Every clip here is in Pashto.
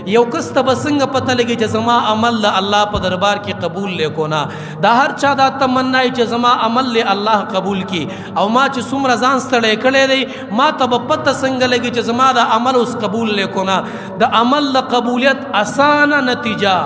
یو کس ته به څنګه پته لګي چې زما عمل د الله په دربار کې قبول لیکو نه. دا هر چا دا تمنا چې زما عمل له الله قبول کی او ما چې څومره ځان ستړی کړی دی ما ته به پته څنګه لګي چې زما د عمل اوس قبول لیکو نه. د عمل د قبولیت اسانه نتیجه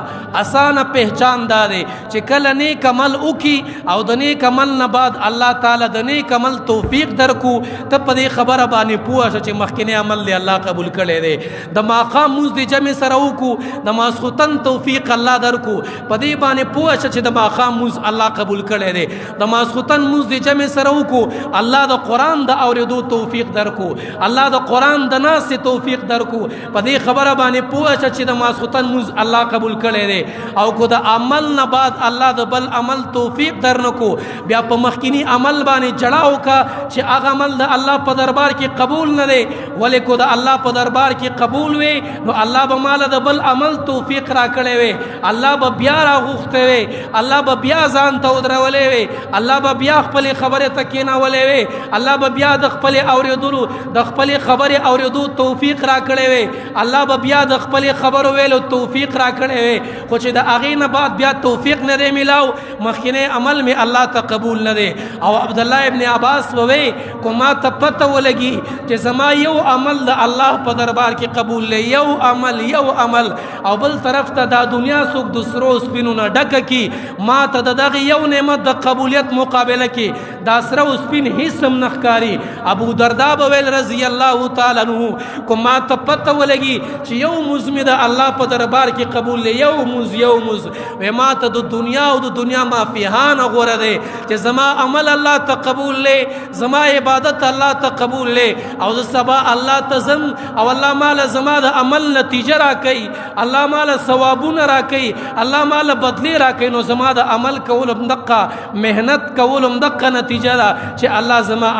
اسانه پہچان دا دی چې کله نیک عمل وکي او د نیک عمل نه بعد الله تعالی د نیک عمل توفیق درکو ته په دې خبره باندې پوه شې چې مخکینی عمل له الله قبول کړي دی. د ماقام موږ د جمع سره وکړو د ماسختن توفیق الله درکو په دې باندې پوه شې چې د ماقام موږ الله قبول کړي دی. د ماسختن موږ د جمع سره وکړو الله د قران د اوریدو توفیق درکو الله د قران د ناس توفیق درکو په دې خبره باندې پوه شې چې د ماسختن موږ الله قبول کړي دی. او کو د عمل نه بعد الله د بل عمل توفیق درنکو بیا په مخکینی عمل باندې جړاو کا چې هغه عمل د الله په دربار کې قبول نه دی ولې کو د الله په دربار کې قبول وي نو الله به مال د بل عمل توفیق را کړی وي الله به بیا را غوښته وي الله به بیا ځان ته ودرولې وي الله به بیا خپل خبره تکیناولې وي الله به بیا د خپل اوریدلو د خپل خبره اوریدو توفیق را کړی وي الله به بیا د خپل خبرو ویلو توفیق را کړی وي خو چې د اغه نه بعد بیا توفیق نه دی ملاو مخکینه عمل می الله ته قبول نه دی. او عبد الله ابن عباس ووي کومه ته پته ولګي چې زما یو عمل د الله په دربار کې قبول لې یو عمل او بل طرف ته د دنیا څوک د سرو سپینو نه ډکه کی ما ته دغه یو نعمت د قبولیت مقابله کې دا سرو سپین هیڅ هم نخکاری. ابو دردا بویل رضی الله تعالی عنہ کومه ته پته ولګي چې یو مزمه د الله په دربار کې قبول لې یو مز و ما ته د دنیا او د دنیا ما فیهان غوړه دی چې زما عمل الله ته قبول لې زما عبادت الله ته قبول لې او ز سبا الله تزم او الله مال زما د عمل نتیجه را کوي الله مال ثوابونه را کوي الله مال بدلی را کوي نو زما د عمل کول مدقه مهنت کول مدقه نتیجه ده چې الله زما